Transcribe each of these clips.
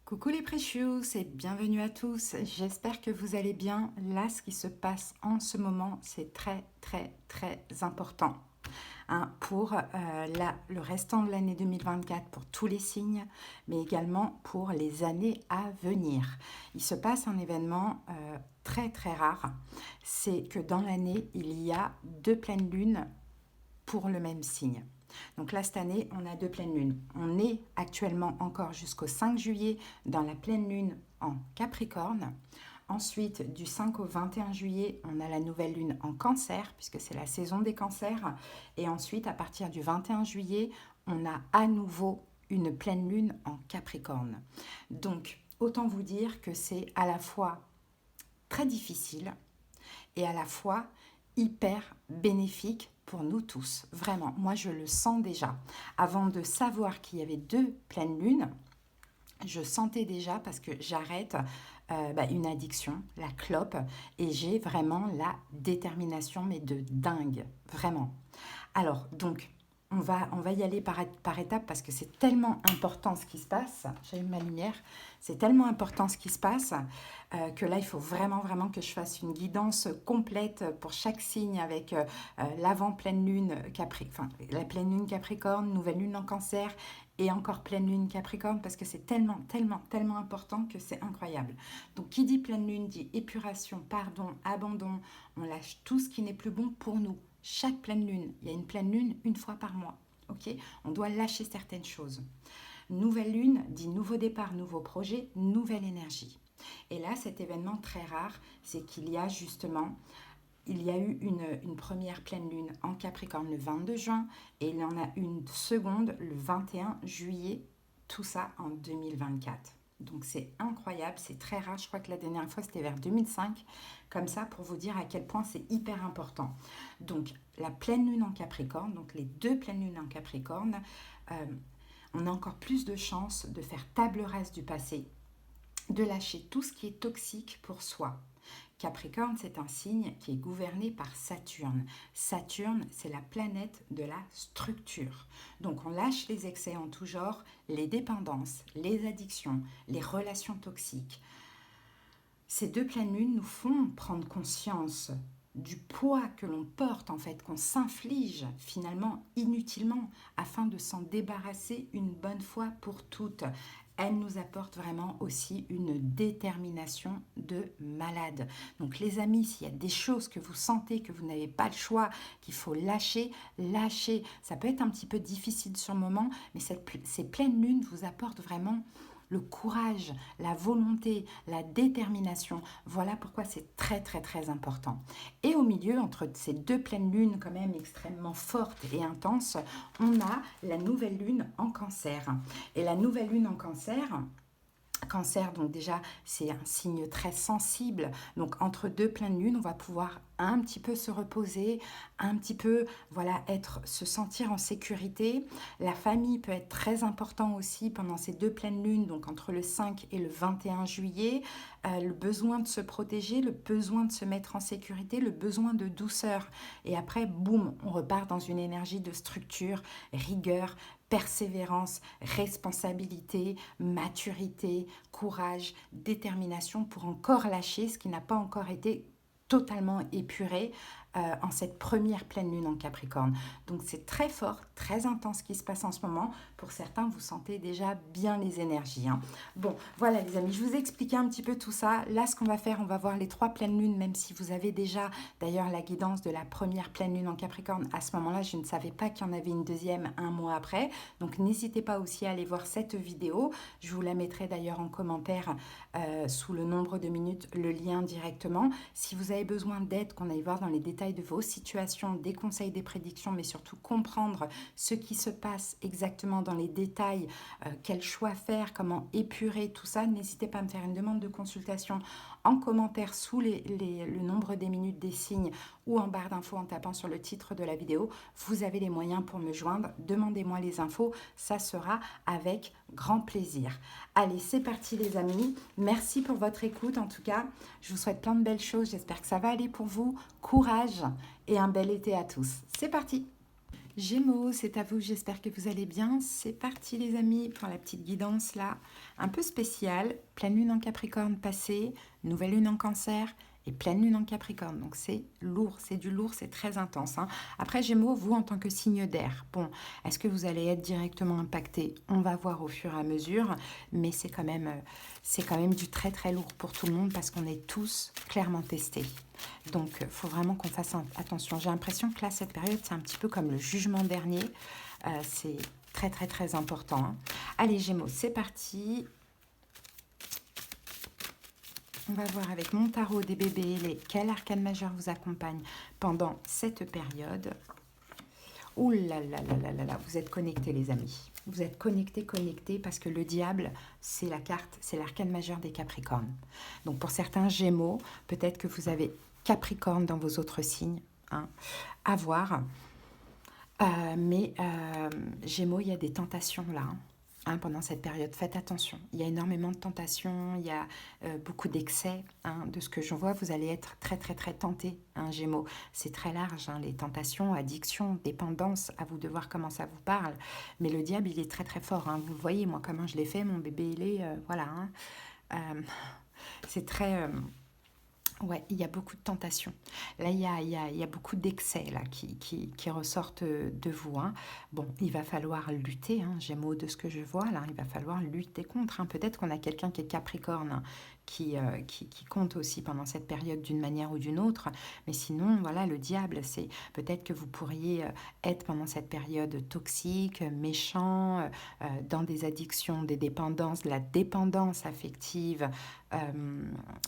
Coucou les precious et bienvenue à tous. J'espère que vous allez bien. Là, ce qui se passe en ce moment, c'est très important pour le restant de l'année 2024, pour tous les signes, mais également pour les années à venir. Il se passe un événement très rare, c'est que dans l'année, il y a deux pleines lunes pour le même signe. Donc là, cette année, on a deux pleines lunes. On est actuellement encore jusqu'au 5 juillet dans la pleine lune en Capricorne. Ensuite, du 5 au 21 juillet, on a la nouvelle lune en Cancer, puisque c'est la saison des cancers. Et ensuite, à partir du 21 juillet, on a à nouveau une pleine lune en Capricorne. Donc, autant vous dire que c'est à la fois très difficile et à la fois hyper bénéfique pour nous tous. Vraiment, moi je le sens déjà. Avant de savoir qu'il y avait deux pleines lunes, je sentais déjà parce que j'arrête une addiction, la clope, et j'ai vraiment la détermination, mais de dingue, vraiment. Alors, donc, on va y aller par étapes parce que c'est tellement important ce qui se passe. J'allume ma lumière. C'est tellement important ce qui se passe que là, il faut vraiment que je fasse une guidance complète pour chaque signe avec l'avant-pleine lune, la pleine lune Capricorne, nouvelle lune en Cancer et encore pleine lune Capricorne parce que c'est tellement important que c'est incroyable. Donc, qui dit pleine lune dit épuration, pardon, abandon. On lâche tout ce qui n'est plus bon pour nous. Chaque pleine lune, il y a une pleine lune une fois par mois. Ok, on doit lâcher certaines choses. Nouvelle lune dit nouveau départ, nouveau projet, nouvelle énergie. Et là, cet événement très rare, c'est qu'il y a justement, il y a eu une première pleine lune en Capricorne le 22 juin et il y en a une seconde le 21 juillet, tout ça en 2024. Donc c'est incroyable, c'est très rare. Je crois que la dernière fois c'était vers 2005, comme ça pour vous dire à quel point c'est hyper important. Donc la pleine lune en Capricorne, donc les deux pleines lunes en Capricorne, on a encore plus de chances de faire table rase du passé, de lâcher tout ce qui est toxique pour soi. Capricorne, c'est un signe qui est gouverné par Saturne. Saturne, c'est la planète de la structure. Donc on lâche les excès en tout genre, les dépendances, les addictions, les relations toxiques. Ces deux pleines lunes nous font prendre conscience du poids que l'on porte, en fait, qu'on s'inflige finalement inutilement afin de s'en débarrasser une bonne fois pour toutes. Elle nous apporte vraiment aussi une détermination de malade. Donc les amis, s'il y a des choses que vous sentez que vous n'avez pas le choix, qu'il faut lâcher, lâchez. Ça peut être un petit peu difficile sur le moment, mais ces pleines lunes vous apportent vraiment le courage, la volonté, la détermination. Voilà pourquoi c'est très important. Et au milieu, entre ces deux pleines lunes quand même extrêmement fortes et intenses, on a la nouvelle lune en Cancer. Et la nouvelle lune en Cancer, donc déjà, c'est un signe très sensible. Donc, entre deux pleines lunes, on va pouvoir un petit peu se reposer, un petit peu, voilà, se sentir en sécurité. La famille peut être très important aussi pendant ces deux pleines lunes, donc entre le 5 et le 21 juillet. Le besoin de se protéger, le besoin de se mettre en sécurité, le besoin de douceur. Et après, boum, on repart dans une énergie de structure, rigueur, persévérance, responsabilité, maturité, courage, détermination pour encore lâcher ce qui n'a pas encore été totalement épuré en cette première pleine lune en Capricorne. Donc c'est très fort, très intense ce qui se passe en ce moment. Pour certains, vous sentez déjà bien les énergies. Bon, voilà les amis, je vous ai expliqué un petit peu tout ça. Là, ce qu'on va faire, on va voir les trois pleines lunes, même si vous avez déjà d'ailleurs la guidance de la première pleine lune en Capricorne. À ce moment-là, je ne savais pas qu'il y en avait une deuxième un mois après. Donc n'hésitez pas aussi à aller voir cette vidéo. Je vous la mettrai d'ailleurs en commentaire sous le nombre de minutes, le lien directement. Si vous avez besoin d'aide, qu'on aille voir dans les détails de vos situations, des conseils, des prédictions, mais surtout comprendre ce qui se passe exactement dans les détails, quel choix faire, comment épurer tout ça, n'hésitez pas à me faire une demande de consultation en commentaire sous le nombre des minutes des signes ou en barre d'infos en tapant sur le titre de la vidéo. Vous avez les moyens pour me joindre, demandez-moi les infos, ça sera avec grand plaisir. Allez, c'est parti les amis, merci pour votre écoute en tout cas, je vous souhaite plein de belles choses, j'espère que ça va aller pour vous, courage et un bel été à tous. C'est parti! Gémeaux, c'est à vous, j'espère que vous allez bien. C'est parti les amis pour la petite guidance là, un peu spéciale. Pleine lune en Capricorne passée, nouvelle lune en Cancer et pleine lune en Capricorne. Donc c'est lourd, c'est du lourd, c'est très intense, hein. Après Gémeaux, vous en tant que signe d'air, bon, est-ce que vous allez être directement impacté? On va voir au fur et à mesure, mais c'est quand même du très très lourd pour tout le monde parce qu'on est tous clairement testés. Donc, il faut vraiment qu'on fasse attention. J'ai l'impression que là, cette période, c'est un petit peu comme le jugement dernier. C'est très, très, très important, hein. Allez, Gémeaux, c'est parti. On va voir avec mon tarot des bébés quel arcane majeur vous accompagne pendant cette période. Ouh là là là là là là, vous êtes connectés, les amis. Vous êtes connectés parce que le diable, c'est la carte, c'est l'arcane majeur des Capricornes. Donc, pour certains Gémeaux, peut-être que vous avez Capricorne dans vos autres signes, hein, à voir. Gémeaux, il y a des tentations là, hein, pendant cette période. Faites attention. Il y a énormément de tentations, il y a beaucoup d'excès, hein. De ce que je vois, vous allez être très très très tenté, hein, Gémeaux. C'est très large, hein, les tentations, addictions, dépendance, à vous de voir comment ça vous parle. Mais le diable, il est très très fort, hein. Vous le voyez, moi, comment je l'ai fait, mon bébé, il est... voilà, hein. C'est très... Ouais, il y a beaucoup de tentations. Là, il y a beaucoup d'excès là, qui ressortent de vous, hein. Bon, il va falloir lutter, hein, Gémeaux, de ce que je vois, là, il va falloir lutter contre, hein. Peut-être qu'on a quelqu'un qui est Capricorne, hein, qui compte aussi pendant cette période d'une manière ou d'une autre. Mais sinon, voilà, le diable, c'est peut-être que vous pourriez être pendant cette période toxique, méchant, dans des addictions, des dépendances, de la dépendance affective.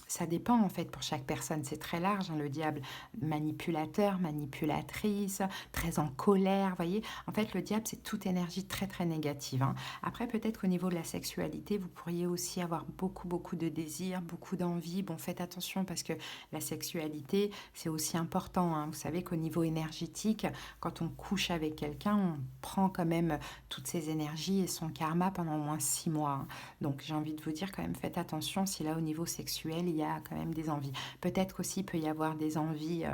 Ça dépend en fait pour chaque personne, c'est très large, hein, le diable. Manipulateur, manipulatrice, très en colère, vous voyez. En fait, le diable, c'est toute énergie très très négative, hein. Après, peut-être qu'au niveau de la sexualité, vous pourriez aussi avoir beaucoup de désirs, beaucoup d'envie. Bon, faites attention parce que la sexualité, c'est aussi important, hein. Vous savez qu'au niveau énergétique, quand on couche avec quelqu'un, on prend quand même toutes ses énergies et son karma pendant au moins 6 mois, hein. Donc, j'ai envie de vous dire quand même, faites attention si là, au niveau sexuel, il y a quand même des envies. Peut-être aussi, il peut y avoir des envies,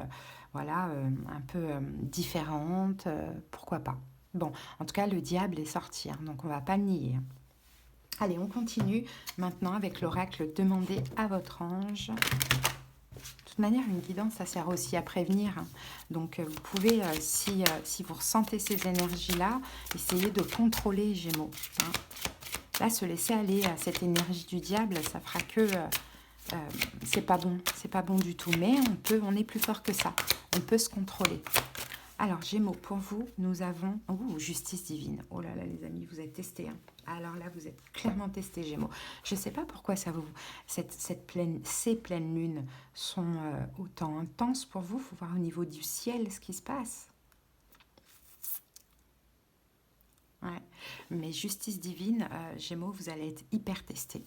voilà, un peu différentes, pourquoi pas. Bon, en tout cas, le diable est sorti, hein, donc on ne va pas le nier, hein. Allez, on continue maintenant avec l'oracle demandé à votre ange. De toute manière, une guidance, ça sert aussi à prévenir, hein. Donc, vous pouvez, si vous ressentez ces énergies-là, essayer de contrôler Gémeaux, hein. Là, se laisser aller à cette énergie du diable, ça fera que c'est pas bon du tout. Mais on est plus fort que ça. On peut se contrôler. Alors, Gémeaux, pour vous, nous avons justice divine. Oh là là, les amis, vous êtes testés, hein. Alors là, vous êtes clairement testés, Gémeaux. Je ne sais pas pourquoi ces pleines lunes sont autant intenses pour vous. Il faut voir au niveau du ciel ce qui se passe. Ouais. Mais justice divine, Gémeaux, vous allez être hyper testé.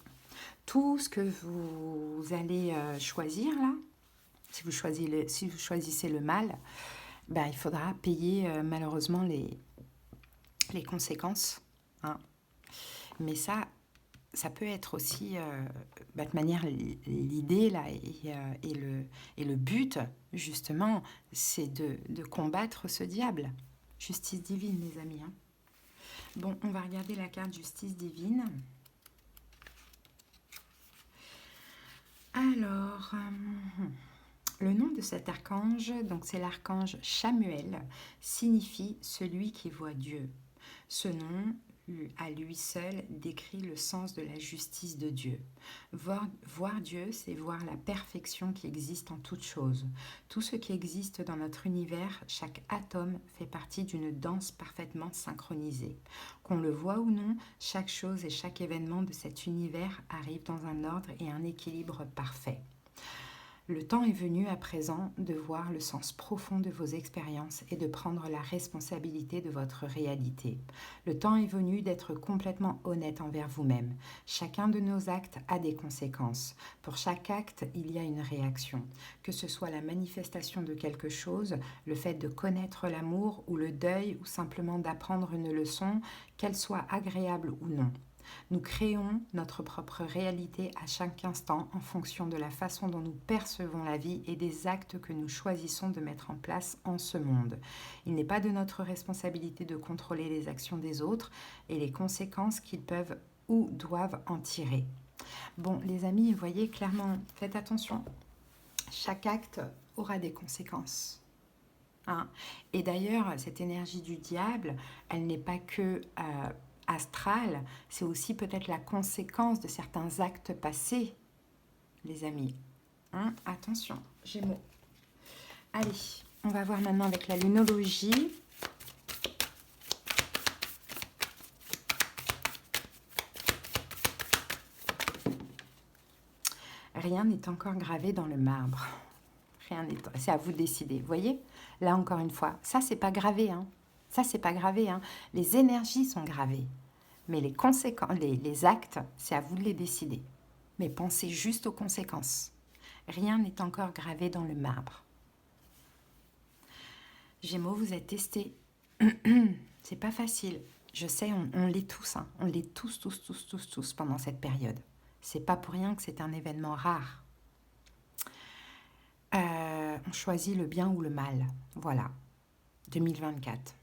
Tout ce que vous allez choisir là, si vous choisissez le mal, ben, il faudra payer malheureusement les conséquences, hein. Mais ça peut être aussi, de manière, l'idée là et le but, justement, c'est de combattre ce diable. Justice divine, les amis, hein. Bon, on va regarder la carte justice divine. Alors, le nom de cet archange, donc c'est l'archange Chamuel, signifie celui qui voit Dieu. Ce nom, à lui seul, décrit le sens de la justice de Dieu. Voir Dieu, c'est voir la perfection qui existe en toute chose. Tout ce qui existe dans notre univers, chaque atome fait partie d'une danse parfaitement synchronisée. Qu'on le voit ou non, chaque chose et chaque événement de cet univers arrive dans un ordre et un équilibre parfait. Le temps est venu à présent de voir le sens profond de vos expériences et de prendre la responsabilité de votre réalité. Le temps est venu d'être complètement honnête envers vous-même. Chacun de nos actes a des conséquences. Pour chaque acte, il y a une réaction. Que ce soit la manifestation de quelque chose, le fait de connaître l'amour ou le deuil ou simplement d'apprendre une leçon, qu'elle soit agréable ou non. Nous créons notre propre réalité à chaque instant en fonction de la façon dont nous percevons la vie et des actes que nous choisissons de mettre en place en ce monde. Il n'est pas de notre responsabilité de contrôler les actions des autres et les conséquences qu'ils peuvent ou doivent en tirer. Bon, les amis, vous voyez clairement, faites attention. Chaque acte aura des conséquences. Hein. Et d'ailleurs, cette énergie du diable, elle n'est pas que astrale, c'est aussi peut-être la conséquence de certains actes passés, les amis. Hein. Attention, Gémeaux. Allez, on va voir maintenant avec la lunologie. Rien n'est encore gravé dans le marbre. Rien n'est... C'est à vous de décider. Vous voyez? Là, encore une fois, ça, c'est pas gravé. Hein. Ça, c'est pas gravé. Hein. Les énergies sont gravées. Mais les conséquences, les actes, c'est à vous de les décider. Mais pensez juste aux conséquences. Rien n'est encore gravé dans le marbre. Gémeaux, vous êtes testés. C'est pas facile. Je sais, on l'est tous. Hein. On l'est tous pendant cette période. C'est pas pour rien que c'est un événement rare. On choisit le bien ou le mal. Voilà. 2024.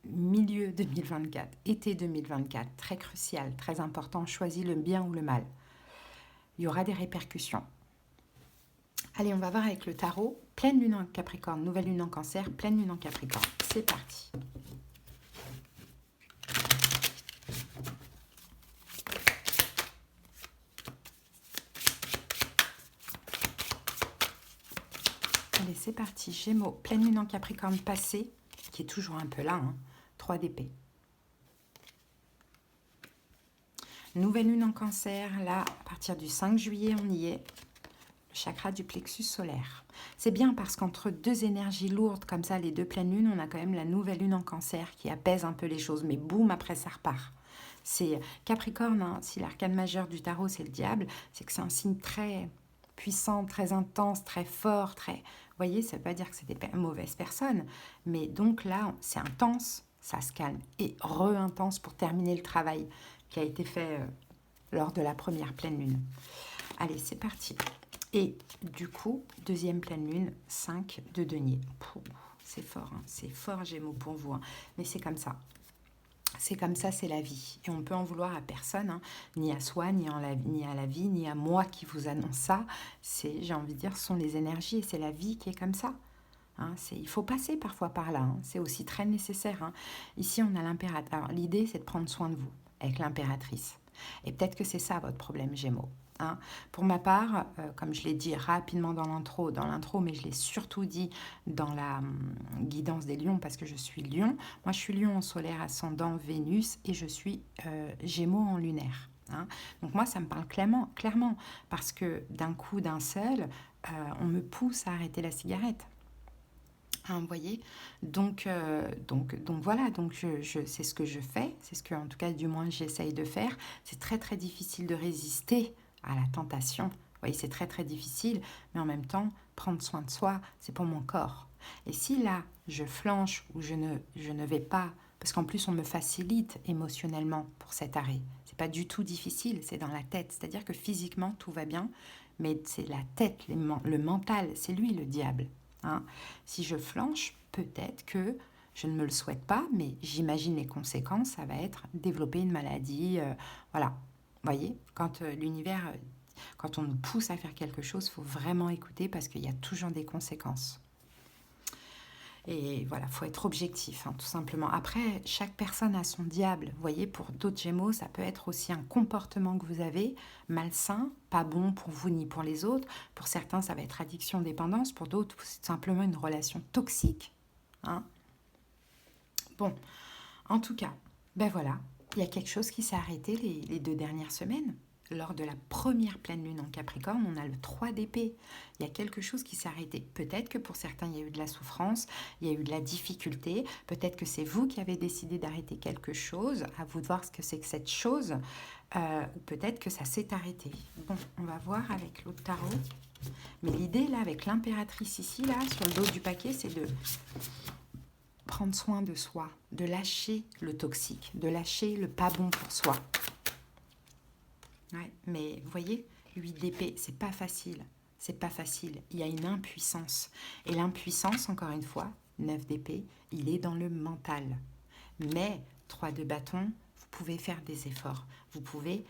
Milieu 2024, été 2024, très crucial, très important, choisis le bien ou le mal. Il y aura des répercussions. Allez, on va voir avec le tarot. Pleine lune en Capricorne, nouvelle lune en Cancer, pleine lune en Capricorne. C'est parti. Allez, c'est parti. Gémeaux, pleine lune en Capricorne passée, qui est toujours un peu là, hein. 3 d'épée. Nouvelle lune en Cancer, là, à partir du 5 juillet, on y est. Le chakra du plexus solaire. C'est bien parce qu'entre deux énergies lourdes, comme ça, les deux pleines lunes, on a quand même la nouvelle lune en Cancer qui apaise un peu les choses. Mais boum, après ça repart. C'est Capricorne, hein, si l'arcane majeur du tarot, c'est le diable, c'est que c'est un signe très puissant, très intense, très fort, très... Vous voyez, ça ne veut pas dire que c'est des mauvaises personnes, mais donc là, c'est intense, ça se calme, et re-intense pour terminer le travail qui a été fait lors de la première pleine lune. Allez, c'est parti. Et du coup, deuxième pleine lune, 5 de denier. C'est fort, hein, c'est fort Gémeaux pour vous, hein, mais c'est comme ça. C'est comme ça, c'est la vie. Et on peut en vouloir à personne, hein, ni à soi, ni à la vie, ni à moi qui vous annonce ça. C'est, j'ai envie de dire, ce sont les énergies et c'est la vie qui est comme ça. Hein, il faut passer parfois par là. Hein, c'est aussi très nécessaire. Hein. Ici, on a l'impératrice. Alors, l'idée, c'est de prendre soin de vous avec l'impératrice. Et peut-être que c'est ça votre problème, Gémeaux. Hein. Pour ma part, comme je l'ai dit rapidement dans l'intro, mais je l'ai surtout dit dans la guidance des lions parce que je suis lion. Moi, je suis lion en solaire ascendant Vénus et je suis Gémeaux en lunaire. Hein. Donc moi, ça me parle clairement parce que d'un coup, d'un seul, on me pousse à arrêter la cigarette. Hein, vous voyez, donc voilà, donc c'est ce que je fais, c'est ce que en tout cas du moins j'essaye de faire. C'est très très difficile de résister à la tentation. Vous voyez, c'est très très difficile, mais en même temps, prendre soin de soi, c'est pour mon corps. Et si là, je flanche ou je ne vais pas, parce qu'en plus on me facilite émotionnellement pour cet arrêt, c'est pas du tout difficile, c'est dans la tête. C'est-à-dire que physiquement tout va bien, mais c'est la tête, le mental, c'est lui le diable. Hein. Si je flanche, peut-être que je ne me le souhaite pas, mais j'imagine les conséquences, ça va être développer une maladie. Voilà, vous voyez, quand l'univers, quand on nous pousse à faire quelque chose, il faut vraiment écouter parce qu'il y a toujours des conséquences. Et voilà, il faut être objectif, hein, tout simplement. Après, chaque personne a son diable. Vous voyez, pour d'autres Gémeaux, ça peut être aussi un comportement que vous avez, malsain, pas bon pour vous ni pour les autres. Pour certains, ça va être addiction, dépendance. Pour d'autres, c'est simplement une relation toxique. Hein. Bon, en tout cas, ben voilà, il y a quelque chose qui s'est arrêté les 2 dernières semaines. Lors de la première pleine lune en Capricorne, on a le 3 d'épée. Il y a quelque chose qui s'est arrêté. Peut-être que pour certains, il y a eu de la souffrance, il y a eu de la difficulté. Peut-être que c'est vous qui avez décidé d'arrêter quelque chose. À vous de voir ce que c'est que cette chose. Ou peut-être que ça s'est arrêté. Bon, on va voir avec l'autre tarot. Mais l'idée, là, avec l'impératrice ici, là, sur le dos du paquet, c'est de prendre soin de soi, de lâcher le toxique, de lâcher le pas bon pour soi. Ouais, mais vous voyez, 8 d'épée, c'est pas facile. C'est pas facile. Il y a une impuissance. Et l'impuissance, encore une fois, 9 d'épée, il est dans le mental. Mais 3 de bâton, vous pouvez faire des efforts. Vous pouvez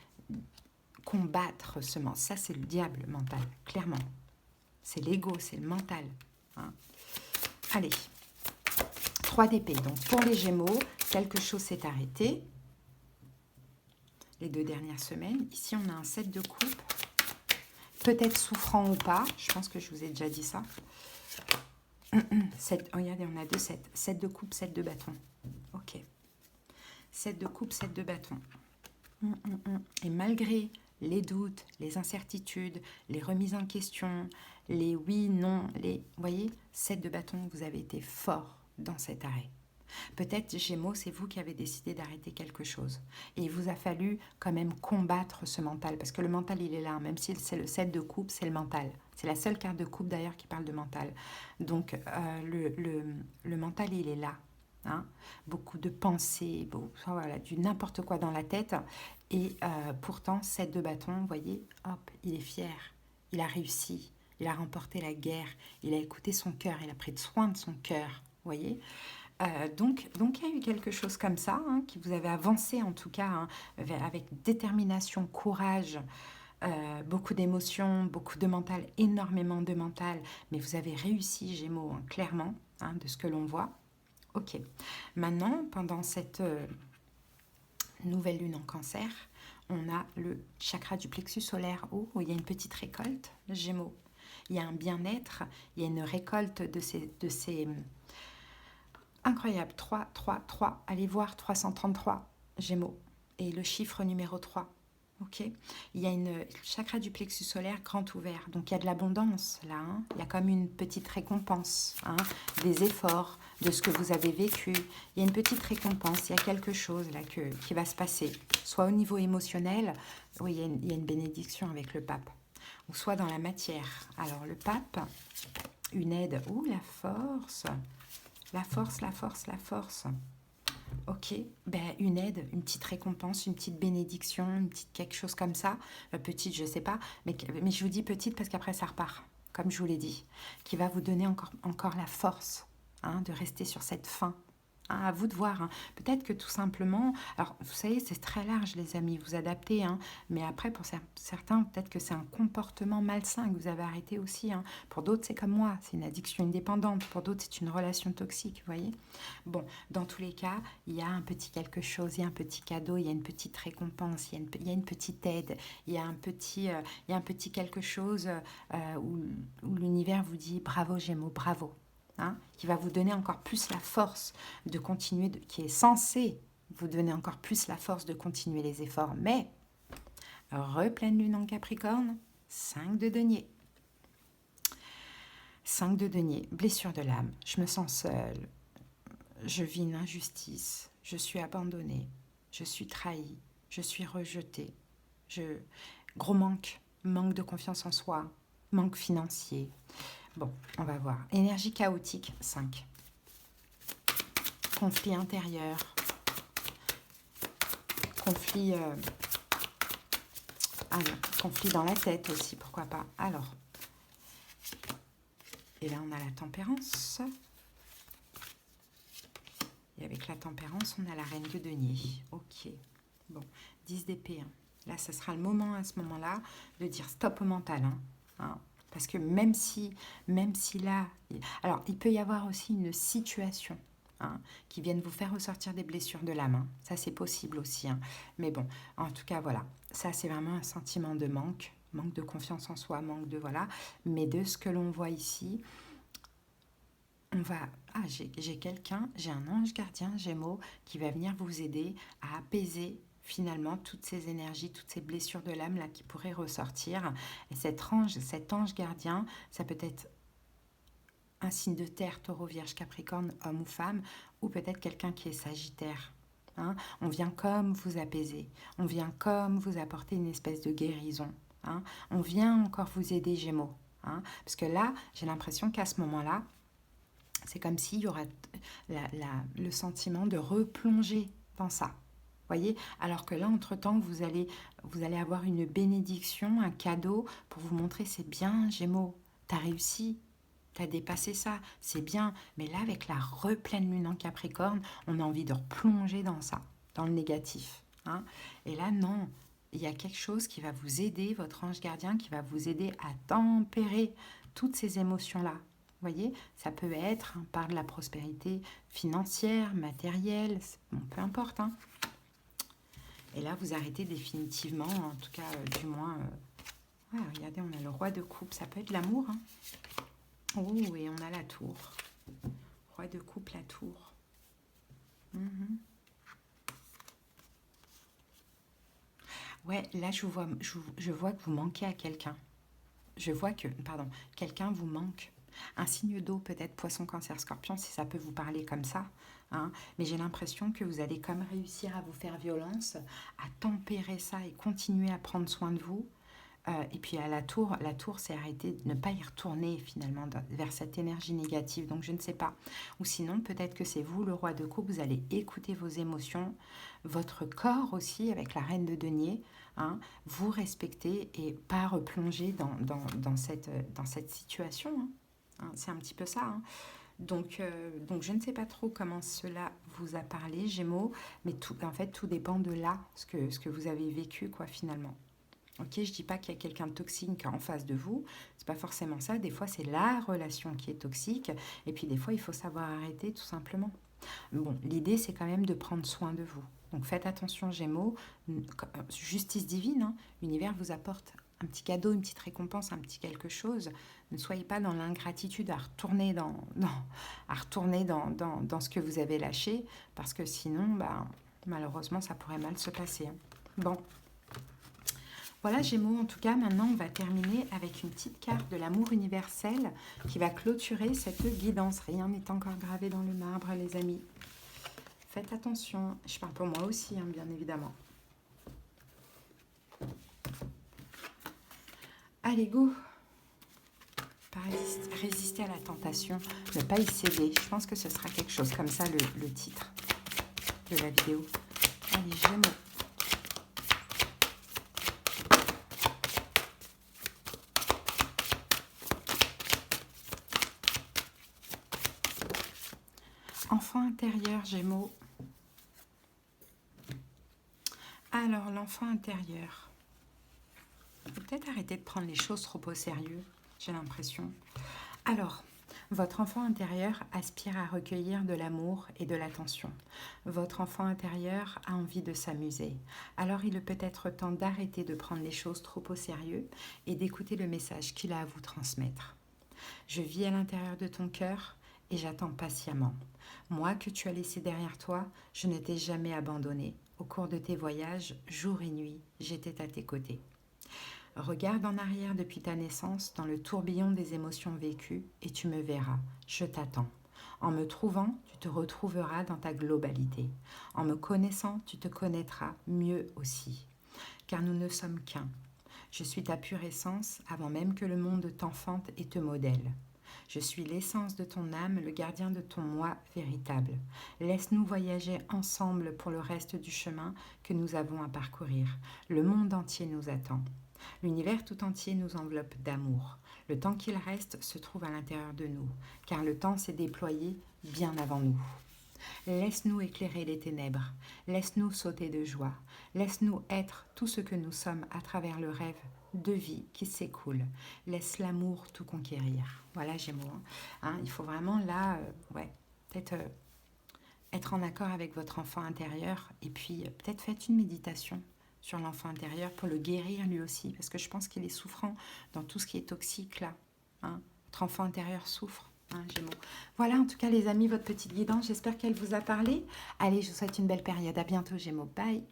combattre ce mental. Ça, c'est le diable mental, clairement. C'est l'ego, c'est le mental. Hein. Allez, 3 d'épée. Donc, pour les Gémeaux, quelque chose s'est arrêté. Les 2 dernières semaines. Ici, on a un 7 de coupe. Peut-être souffrant ou pas. Je pense que je vous ai déjà dit ça. 7, regardez, on a 2 7. 7 de coupe, 7 de bâton. Ok. 7 de coupe, 7 de bâton. Et malgré les doutes, les incertitudes, les remises en question, les oui, non, les... Vous voyez, 7 de bâton, vous avez été fort dans cet arrêt. Peut-être, Gémeaux, c'est vous qui avez décidé d'arrêter quelque chose. Et il vous a fallu quand même combattre ce mental. Parce que le mental, il est là. Même si c'est le 7 de coupe, c'est le mental. C'est la seule carte de coupe, d'ailleurs, qui parle de mental. Donc, le mental, il est là. Hein, beaucoup de pensées, voilà, du n'importe quoi dans la tête. Et pourtant, 7 de bâton, vous voyez, hop, il est fier. Il a réussi. Il a remporté la guerre. Il a écouté son cœur. Il a pris soin de son cœur. Vous voyez. Donc, il y a eu quelque chose comme ça, hein, qui vous avait avancé en tout cas, hein, avec détermination, courage, beaucoup d'émotions, beaucoup de mental, énormément de mental, mais vous avez réussi, Gémeaux, hein, clairement, hein, de ce que l'on voit. Ok. Maintenant, pendant cette nouvelle lune en Cancer, on a le chakra du plexus solaire haut, où il y a une petite récolte, Gémeaux. Il y a un bien-être, il y a une récolte de ces incroyable, 3, 3, 3. Allez voir 333, Gémeaux. Et le chiffre numéro 3. Ok. Il y a une chakra du plexus solaire grand ouvert. Donc il y a de l'abondance là. Hein. Il y a comme une petite récompense, hein, des efforts, de ce que vous avez vécu. Il y a une petite récompense. Il y a quelque chose là qui va se passer. Soit au niveau émotionnel, oui, il y a une bénédiction avec le pape. Ou soit dans la matière. Alors le pape, une aide. Ouh, la force. La force, la force, la force. Ok, ben, une aide, une petite récompense, une petite bénédiction, une petite quelque chose comme ça. Petite, je ne sais pas, mais je vous dis petite parce qu'après ça repart, comme je vous l'ai dit, qui va vous donner encore la force, hein, de rester sur cette fin. Hein, à vous de voir. Hein. Peut-être que tout simplement... Alors, vous savez, c'est très large, les amis, vous adaptez. Hein, mais après, pour certains, peut-être que c'est un comportement malsain que vous avez arrêté aussi. Hein. Pour d'autres, c'est comme moi, c'est une addiction indépendante. Pour d'autres, c'est une relation toxique, vous voyez. Bon, dans tous les cas, il y a un petit quelque chose, il y a un petit cadeau, il y a une petite récompense, il y a une petite aide, il y a un petit quelque chose où l'univers vous dit « Bravo Gémeaux, bravo ». Hein, qui va vous donner encore plus la force de continuer, qui est censé vous donner encore plus la force de continuer les efforts. Mais, repleine lune en Capricorne, 5 de denier. 5 de denier, blessure de l'âme. Je me sens seule, je vis une injustice, je suis abandonnée, je suis trahie, je suis rejetée. Gros manque de confiance en soi, manque financier. Bon, on va voir. Énergie chaotique, 5. Conflit intérieur. Conflit... conflit dans la tête aussi, pourquoi pas. Alors. Et là, on a la tempérance. Et avec la tempérance, on a la reine de denier. Ok. Bon, 10 d'épée. Hein. Là, ça sera le moment, à ce moment-là, de dire stop au mental. Hein. Parce que même si là... Alors, il peut y avoir aussi une situation, hein, qui vienne vous faire ressortir des blessures de l'âme. Hein. Ça, c'est possible aussi. Hein. Mais bon, en tout cas, voilà. Ça, c'est vraiment un sentiment de manque de confiance en soi, manque de... Voilà. Mais de ce que l'on voit ici, on va... Ah, j'ai quelqu'un, j'ai un ange gardien, Gémeaux, qui va venir vous aider à apaiser finalement toutes ces énergies, toutes ces blessures de l'âme là qui pourraient ressortir. Et cet ange gardien, ça peut être un signe de terre, taureau, vierge, capricorne, homme ou femme, ou peut-être quelqu'un qui est sagittaire. Hein. On vient comme vous apaiser, on vient comme vous apporter une espèce de guérison. Hein. On vient encore vous aider, Gémeaux. Hein. Parce que là, j'ai l'impression qu'à ce moment-là, C'est comme s'il y aura le sentiment de replonger dans ça. Voyez, alors que là, entre-temps, vous allez avoir une bénédiction, un cadeau pour vous montrer, c'est bien, Gémeaux, tu as réussi, tu as dépassé ça, c'est bien. Mais là, avec la repleine lune en Capricorne, on a envie de replonger dans ça, dans le négatif. Hein. Et là, non, il y a quelque chose qui va vous aider, votre ange gardien, qui va vous aider à tempérer toutes ces émotions-là. Vous voyez, ça peut être par de la prospérité financière, matérielle, bon, peu importe. Hein. Et là, vous arrêtez définitivement, en tout cas, du moins... ouais, regardez, on a le roi de coupe, ça peut être l'amour. Hein. Oh, et on a la tour. Roi de coupe, la tour. Ouais, là, je vois que vous manquez à quelqu'un. Je vois que, pardon, quelqu'un vous manque. Un signe d'eau, peut-être poisson, cancer, scorpion, si ça peut vous parler comme ça. Hein. Mais j'ai l'impression que vous allez comme réussir à vous faire violence, à tempérer ça et continuer à prendre soin de vous. Et puis à la tour, c'est arrêter de ne pas y retourner finalement vers cette énergie négative. Donc je ne sais pas. Ou sinon, peut-être que c'est vous, le roi de coupe, vous allez écouter vos émotions, votre corps aussi avec la reine de denier. Hein, vous respecter et pas replonger dans cette situation. Hein. Hein, c'est un petit peu ça. Hein. Donc, je ne sais pas trop comment cela vous a parlé, Gémeaux, mais en fait, tout dépend de là, ce que vous avez vécu, quoi, finalement. Ok, je dis pas qu'il y a quelqu'un de toxique en face de vous, c'est pas forcément ça. Des fois, c'est la relation qui est toxique, et puis des fois, il faut savoir arrêter tout simplement. Bon, l'idée, c'est quand même de prendre soin de vous. Donc faites attention, Gémeaux, justice divine, hein, l'univers vous apporte un petit cadeau, une petite récompense, un petit quelque chose. Ne soyez pas dans l'ingratitude à retourner dans ce que vous avez lâché, parce que sinon, bah, malheureusement, ça pourrait mal se passer. Hein. Bon. Voilà, Gémeaux, en tout cas, maintenant, on va terminer avec une petite carte de l'amour universel qui va clôturer cette guidance. Rien n'est encore gravé dans le marbre, les amis. Faites attention. Je parle pour moi aussi, hein, bien évidemment. Allez, go. Pas résister à la tentation, ne pas y céder. Je pense que ce sera quelque chose comme ça, le titre de la vidéo. Allez, Gémeaux. Enfant intérieur, Gémeaux. Alors, l'enfant intérieur. Il faut peut-être arrêter de prendre les choses trop au sérieux, j'ai l'impression. Alors, votre enfant intérieur aspire à recueillir de l'amour et de l'attention. Votre enfant intérieur a envie de s'amuser. Alors, il est peut-être temps d'arrêter de prendre les choses trop au sérieux et d'écouter le message qu'il a à vous transmettre. Je vis à l'intérieur de ton cœur et j'attends patiemment. Moi que tu as laissé derrière toi, je ne t'ai jamais abandonné. Au cours de tes voyages, jour et nuit, j'étais à tes côtés. Regarde en arrière depuis ta naissance dans le tourbillon des émotions vécues et tu me verras, je t'attends. En me trouvant, tu te retrouveras dans ta globalité. En me connaissant, tu te connaîtras mieux aussi. Car nous ne sommes qu'un. Je suis ta pure essence avant même que le monde t'enfante et te modèle. Je suis l'essence de ton âme, le gardien de ton moi véritable. Laisse-nous voyager ensemble pour le reste du chemin que nous avons à parcourir. Le monde entier nous attend. L'univers tout entier nous enveloppe d'amour. Le temps qu'il reste se trouve à l'intérieur de nous, car le temps s'est déployé bien avant nous. Laisse-nous éclairer les ténèbres, laisse-nous sauter de joie, laisse-nous être tout ce que nous sommes à travers le rêve de vie qui s'écoule. Laisse l'amour tout conquérir. Voilà, Gémeaux. Hein, il faut vraiment là, peut-être être en accord avec votre enfant intérieur et puis peut-être faites une méditation sur l'enfant intérieur pour le guérir lui aussi, parce que je pense qu'il est souffrant dans tout ce qui est toxique là. Hein. Votre enfant intérieur souffre, hein, Gémeaux. Voilà en tout cas les amis, votre petite guidance, j'espère qu'elle vous a parlé. Allez, je vous souhaite une belle période, à bientôt Gémeaux, bye.